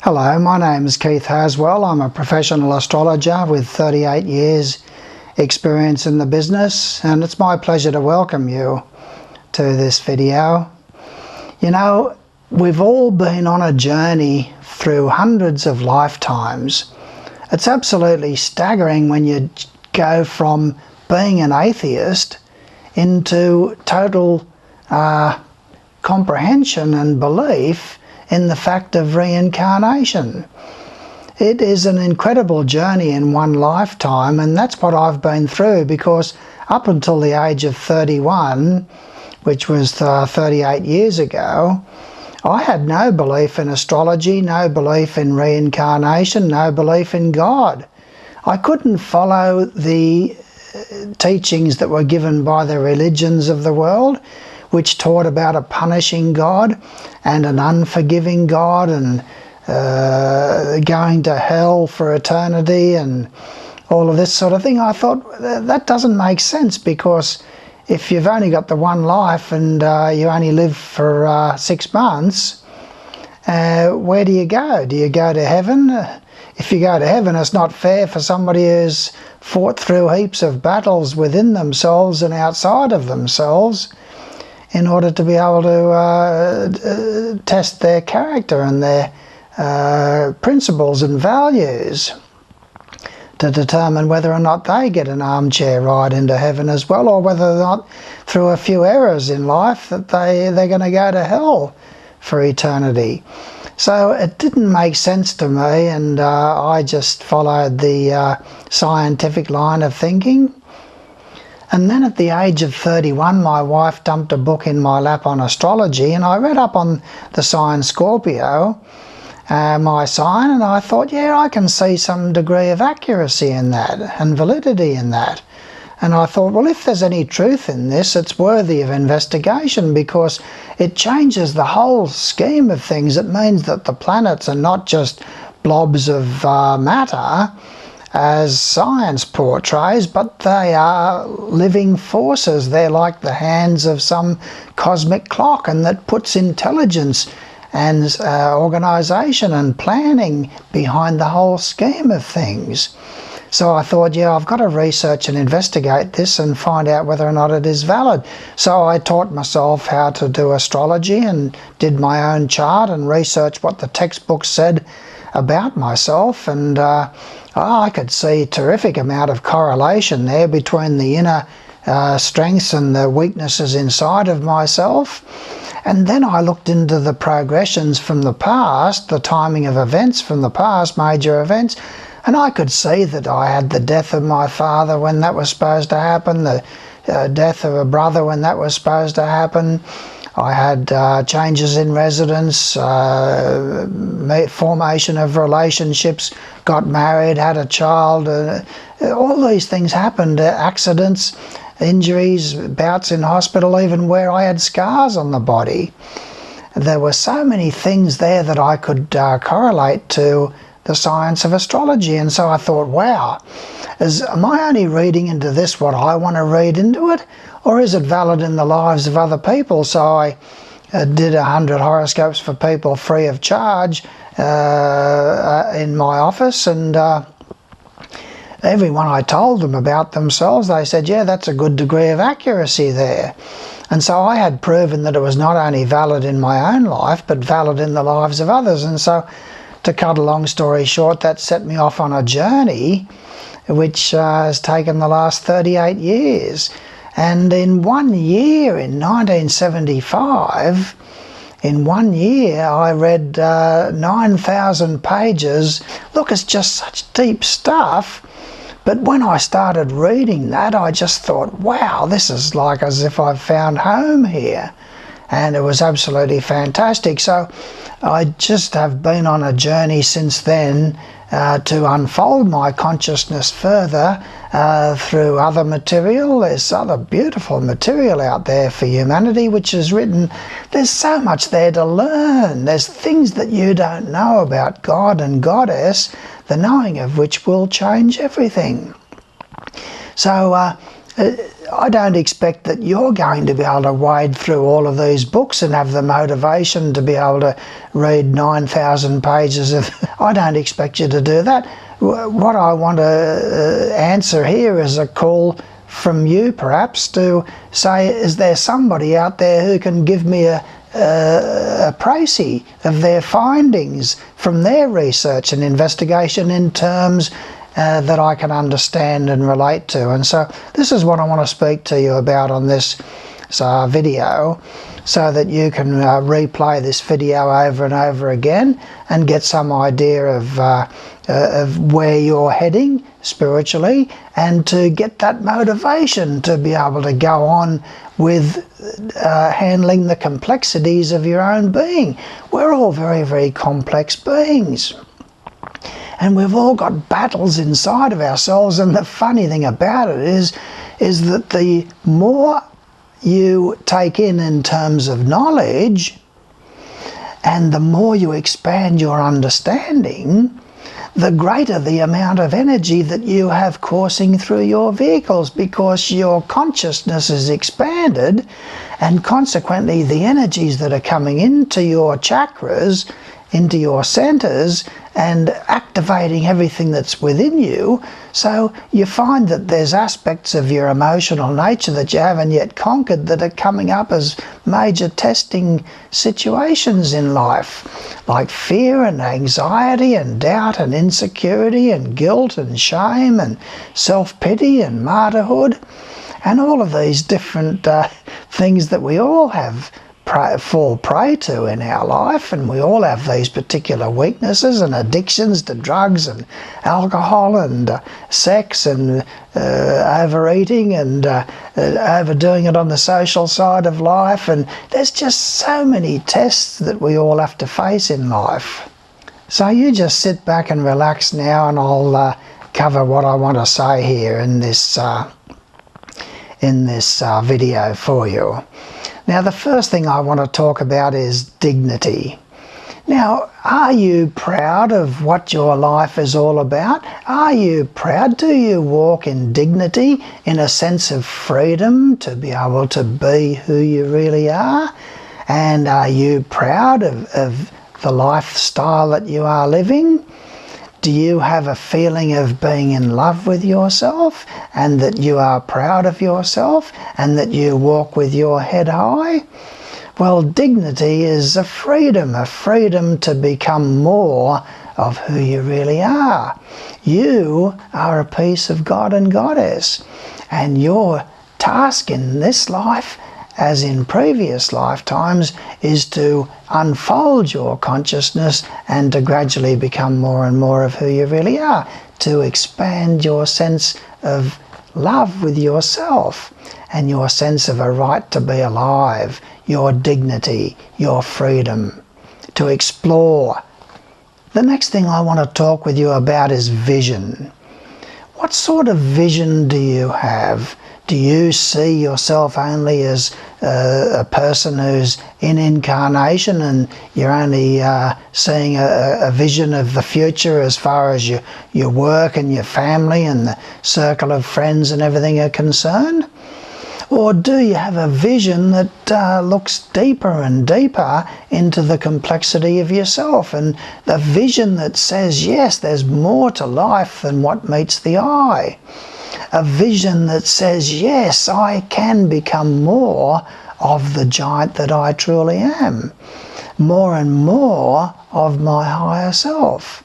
Hello, my name is Keith Haswell. I'm a professional astrologer with 38 years experience in the business, and it's my pleasure to welcome you to this video. You know, we've all been on a journey through hundreds of lifetimes. It's absolutely staggering when you go from being an atheist into total comprehension and belief in the fact of reincarnation. It is an incredible journey in one lifetime, and that's what I've been through, because up until the age of 31, which was 38 years ago, I had no belief in astrology, no belief in reincarnation, no belief in God. I couldn't follow the teachings that were given by the religions of the world, which taught about a punishing God and an unforgiving God and going to hell for eternity and all of this sort of thing. I thought that doesn't make sense, because if you've only got the one life and you only live for 6 months, where do you go? Do you go to heaven? If you go to heaven, it's not fair for somebody who's fought through heaps of battles within themselves and outside of themselves in order to be able to test their character and their principles and values to determine whether or not they get an armchair ride into heaven as well, or whether or not through a few errors in life that they're going to go to hell for eternity. So it didn't make sense to me, and I just followed the scientific line of thinking. And then at the age of 31, my wife dumped a book in my lap on astrology, and I read up on the sign Scorpio, my sign, and I thought, yeah, I can see some degree of accuracy in that and validity in that. And I thought, well, if there's any truth in this, it's worthy of investigation, because it changes the whole scheme of things. It means that the planets are not just blobs of matter, as science portrays, but they are living forces. They're like the hands of some cosmic clock, and that puts intelligence and organisation and planning behind the whole scheme of things. So I thought, yeah, I've got to research and investigate this and find out whether or not it is valid. So I taught myself how to do astrology and did my own chart and researched what the textbooks said about myself, and I could see a terrific amount of correlation there between the inner strengths and the weaknesses inside of myself. And then I looked into the progressions from the past, the timing of events from the past, major events, and I could see that I had the death of my father when that was supposed to happen, the death of a brother when that was supposed to happen. I had changes in residence, formation of relationships, got married, had a child. All these things happened, accidents, injuries, bouts in hospital, even where I had scars on the body. There were so many things there that I could correlate to the science of astrology. And so I thought, wow, am I only reading into this what I want to read into it? Or is it valid in the lives of other people? So I did 100 horoscopes for people free of charge in my office, and everyone I told them about themselves, they said, yeah, that's a good degree of accuracy there. And so I had proven that it was not only valid in my own life, but valid in the lives of others. And so, to cut a long story short, that set me off on a journey which has taken the last 38 years. And in 1 year, in 1975, in 1 year I read 9,000 pages. Look, it's just such deep stuff. But when I started reading that, I just thought, wow, this is like as if I've found home here. And it was absolutely fantastic. So I just have been on a journey since then to unfold my consciousness further through other material. There's other beautiful material out there for humanity which is written. There's so much there to learn. There's things that you don't know about God and Goddess, the knowing of which will change everything. So I don't expect that you're going to be able to wade through all of these books and have the motivation to be able to read 9,000 pages of... I don't expect you to do that. What I want to answer here is a call from you perhaps to say, is there somebody out there who can give me a précis of their findings from their research and investigation in terms that I can understand and relate to? And so this is what I want to speak to you about on this video, so that you can replay this video over and over again and get some idea of where you're heading spiritually, and to get that motivation to be able to go on with handling the complexities of your own being. We're all very, very complex beings. And we've all got battles inside of ourselves, and the funny thing about it is that the more you take in terms of knowledge, and the more you expand your understanding, the greater the amount of energy that you have coursing through your vehicles, because your consciousness is expanded, and consequently the energies that are coming into your chakras, into your centers, and activating everything that's within you. So you find that there's aspects of your emotional nature that you haven't yet conquered that are coming up as major testing situations in life, like fear and anxiety and doubt and insecurity and guilt and shame and self-pity and martyrhood, and all of these different things that we all have fall prey to in our life. And we all have these particular weaknesses and addictions to drugs and alcohol and sex and overeating and overdoing it on the social side of life. And there's just so many tests that we all have to face in life. So you just sit back and relax now, and I'll cover what I want to say here in this video for you. Now, the first thing I want to talk about is dignity. Now, are you proud of what your life is all about? Are you proud? Do you walk in dignity, in a sense of freedom to be able to be who you really are? And are you proud of the lifestyle that you are living? Do you have a feeling of being in love with yourself, and that you are proud of yourself, and that you walk with your head high? Well, dignity is a freedom to become more of who you really are. You are a piece of God and Goddess, and your task in this life, as in previous lifetimes, is to unfold your consciousness and to gradually become more and more of who you really are, to expand your sense of love with yourself and your sense of a right to be alive, your dignity, your freedom, to explore. The next thing I want to talk with you about is vision. What sort of vision do you have? Do you see yourself only as a person who's in incarnation, and you're only seeing a vision of the future as far as your work and your family and the circle of friends and everything are concerned? Or do you have a vision that looks deeper and deeper into the complexity of yourself, and the vision that says, yes, there's more to life than what meets the eye? A vision that says, yes, I can become more of the giant that I truly am, more and more of my higher self.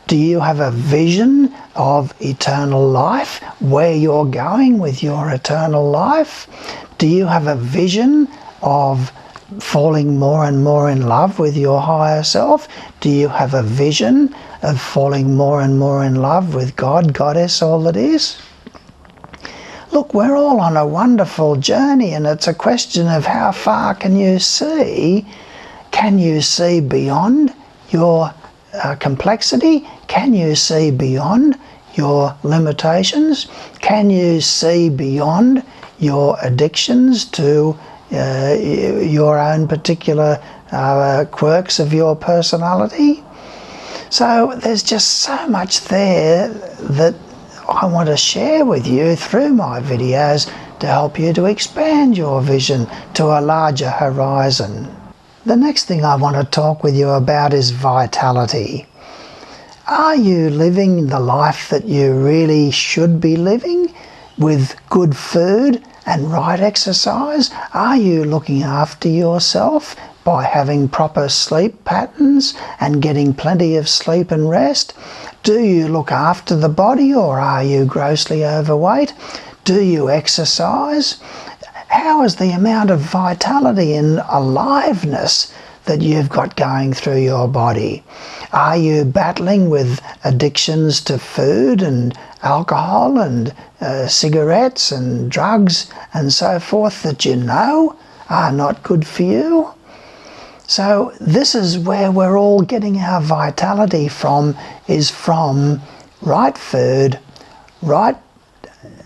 Do you have a vision of eternal life, where you're going with your eternal life? Do you have a vision of falling more and more in love with your higher self? Do you have a vision of falling more and more in love with God, Goddess, all that is? Look, we're all on a wonderful journey, and it's a question of how far can you see? Can you see beyond your complexity? Can you see beyond your limitations? Can you see beyond your addictions to your own particular quirks of your personality? So there's just so much there that I want to share with you through my videos to help you to expand your vision to a larger horizon. The next thing I want to talk with you about is vitality. Are you living the life that you really should be living with good food and right exercise? Are you looking after yourself by having proper sleep patterns and getting plenty of sleep and rest? Do you look after the body, or are you grossly overweight? Do you exercise? How is the amount of vitality and aliveness that you've got going through your body? Are you battling with addictions to food and alcohol and cigarettes and drugs and so forth that you know are not good for you? So this is where we're all getting our vitality from, is from right food, right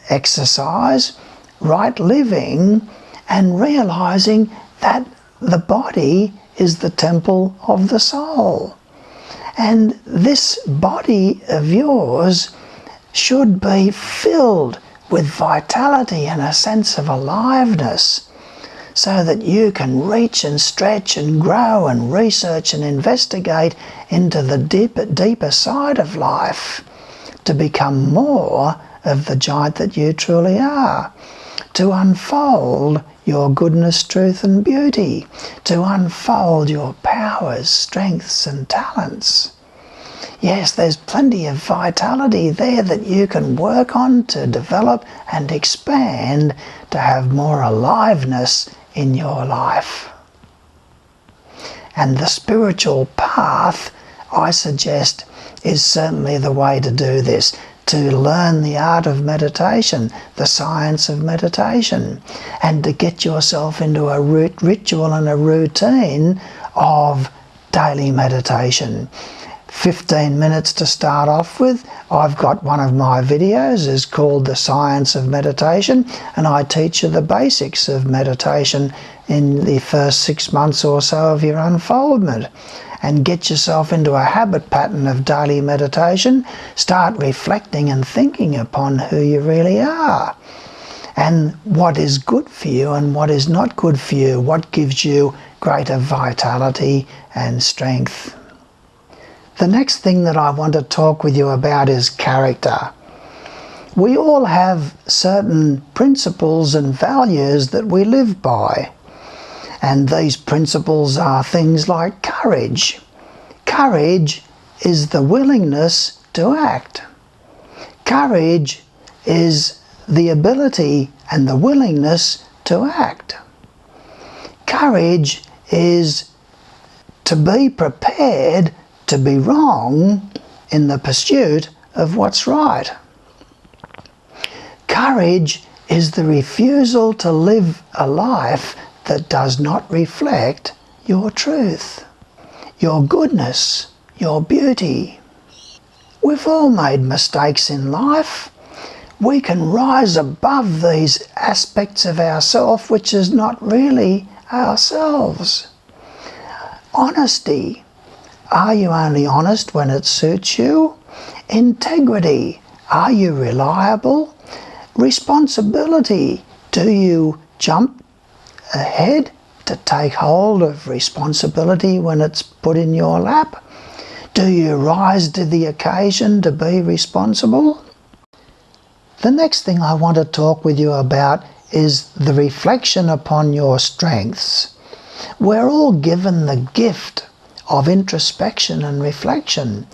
exercise, right living, and realizing that the body is the temple of the soul. And this body of yours should be filled with vitality and a sense of aliveness, so that you can reach and stretch and grow and research and investigate into the deeper side of life, to become more of the giant that you truly are, to unfold your goodness, truth and beauty, to unfold your powers, strengths and talents. Yes, there's plenty of vitality there that you can work on to develop and expand to have more aliveness in your life. And the spiritual path, I suggest, is certainly the way to do this, to learn the art of meditation, the science of meditation, and to get yourself into a ritual and a routine of daily meditation. 15 minutes to start off with. I've got one of my videos is called The Science of Meditation, and I teach you the basics of meditation in the first 6 months or so of your unfoldment. And get yourself into a habit pattern of daily meditation. Start reflecting and thinking upon who you really are, and what is good for you and what is not good for you, what gives you greater vitality and strength. The next thing that I want to talk with you about is character. We all have certain principles and values that we live by. And these principles are things like courage. Courage is the willingness to act. Courage is the ability and the willingness to act. Courage is to be prepared to be wrong in the pursuit of what's right. Courage is the refusal to live a life that does not reflect your truth, your goodness, your beauty. We've all made mistakes in life. We can rise above these aspects of ourselves which is not really ourselves. Honesty. Are you only honest when it suits you? Integrity. Are you reliable? Responsibility. Do you jump ahead to take hold of responsibility when it's put in your lap? Do you rise to the occasion to be responsible? The next thing I want to talk with you about is the reflection upon your strengths. We're all given the gift of introspection and reflection.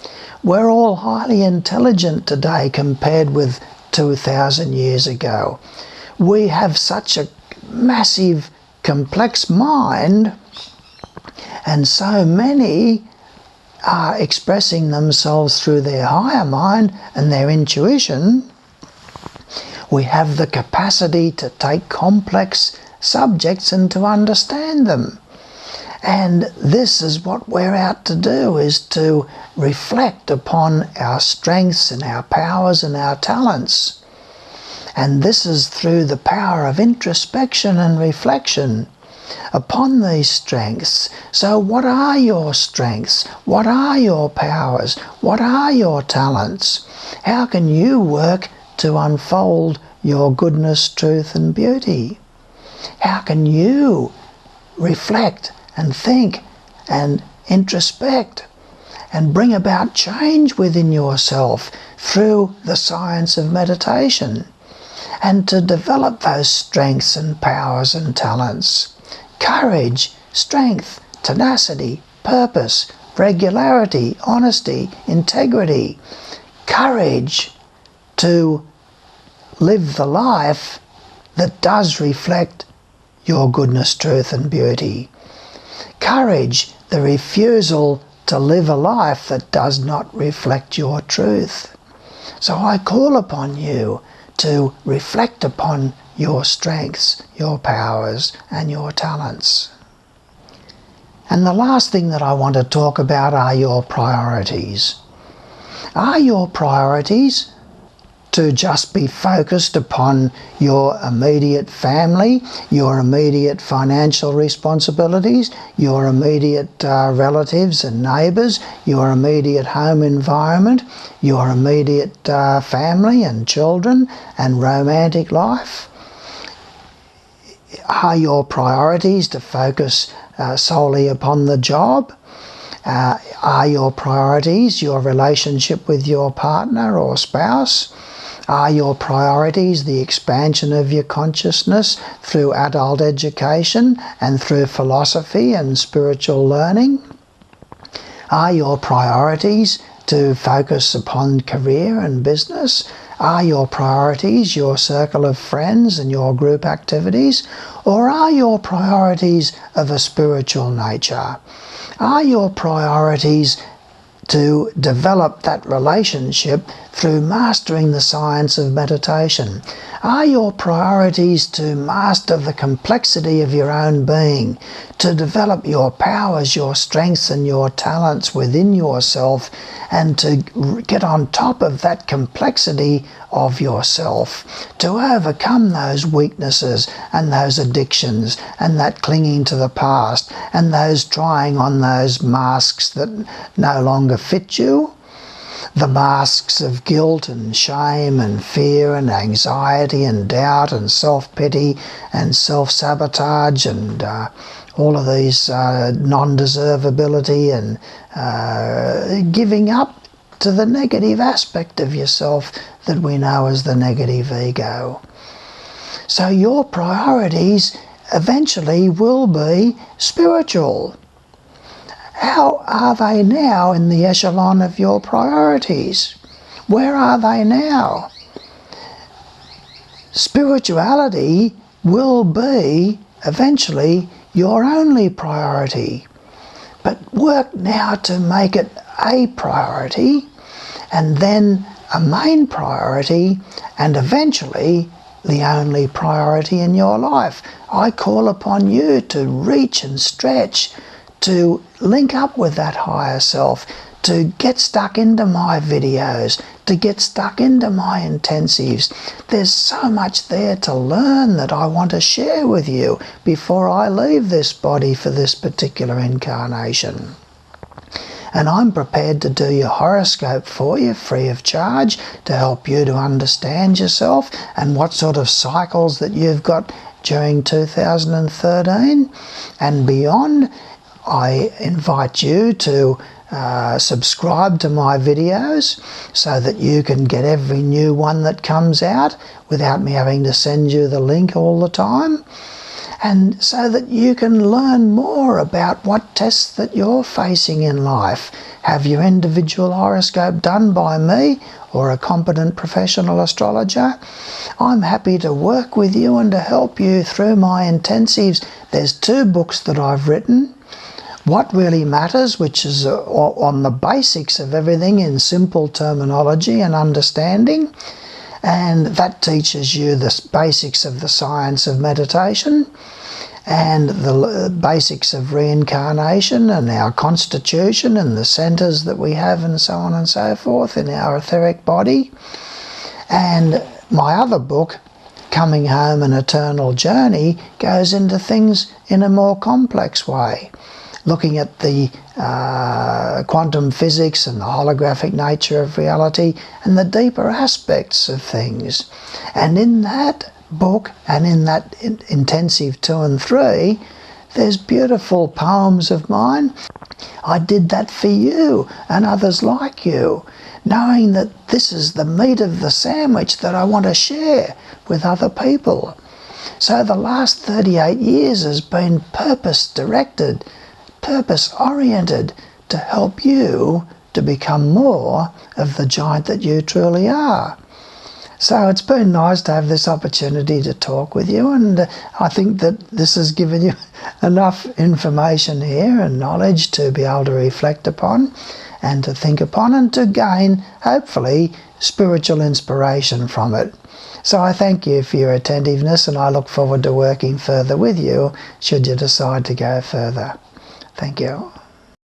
We're all highly intelligent today compared with 2,000 years ago. We have such a massive, complex mind, and so many are expressing themselves through their higher mind and their intuition. We have the capacity to take complex subjects and to understand them. And this is what we're out to do, is to reflect upon our strengths and our powers and our talents. And this is through the power of introspection and reflection. upon these strengths. So what are your strengths? What are your powers? What are your talents? How can you work to unfold your goodness, truth and beauty? How can you reflect and think and introspect and bring about change within yourself through the science of meditation, and to develop those strengths and powers and talents? Courage, strength, tenacity, purpose, regularity, honesty, integrity. Courage to live the life that does reflect your goodness, truth and beauty. Courage, the refusal to live a life that does not reflect your truth. So I call upon you to reflect upon your strengths, your powers and your talents. And the last thing that I want to talk about are your priorities. Are your priorities to just be focused upon your immediate family, your immediate financial responsibilities, your immediate relatives and neighbours, your immediate home environment, your immediate family and children and romantic life? Are your priorities to focus solely upon the job? Are your priorities your relationship with your partner or spouse? Are your priorities the expansion of your consciousness through adult education and through philosophy and spiritual learning? Are your priorities to focus upon career and business? Are your priorities your circle of friends and your group activities? Or are your priorities of a spiritual nature? Are your priorities to develop that relationship through mastering the science of meditation? Are your priorities to master the complexity of your own being, to develop your powers, your strengths and your talents within yourself, and to get on top of that complexity of yourself, to overcome those weaknesses and those addictions and that clinging to the past and those trying on those masks that no longer fit you? The masks of guilt and shame and fear and anxiety and doubt and self-pity and self-sabotage and all of these non-deservability and giving up to the negative aspect of yourself that we know as the negative ego. So your priorities eventually will be spiritual. How are they now in the echelon of your priorities? Where are they now? Spirituality will be eventually your only priority. But work now to make it a priority, and then a main priority, and eventually the only priority in your life. I call upon you to reach and stretch, to link up with that higher self, to get stuck into my videos, to get stuck into my intensives. There's so much there to learn that I want to share with you before I leave this body for this particular incarnation. And I'm prepared to do your horoscope for you free of charge to help you to understand yourself and what sort of cycles that you've got during 2013 and beyond. I invite you to subscribe to my videos so that you can get every new one that comes out without me having to send you the link all the time, and so that you can learn more about what tests that you're facing in life. Have your individual horoscope done by me or a competent professional astrologer. I'm happy to work with you and to help you through my intensives. There's 2 books that I've written. What Really Matters, which is on the basics of everything in simple terminology and understanding, and that teaches you the basics of the science of meditation and the basics of reincarnation and our constitution and the centers that we have and so on and so forth in our etheric body. And my other book coming home and eternal journey goes into things in a more complex way, looking at the quantum physics and the holographic nature of reality and the deeper aspects of things. And in that book and in that intensive 2 and 3, there's beautiful poems of mine. I did that for you and others like you, knowing that this is the meat of the sandwich that I want to share with other people. So the last 38 years has been purpose-directed, purpose-oriented to help you to become more of the giant that you truly are. So it's been nice to have this opportunity to talk with you, and I think that this has given you enough information here and knowledge to be able to reflect upon and to think upon and to gain, hopefully, spiritual inspiration from it. So I thank you for your attentiveness, and I look forward to working further with you should you decide to go further. Thank you.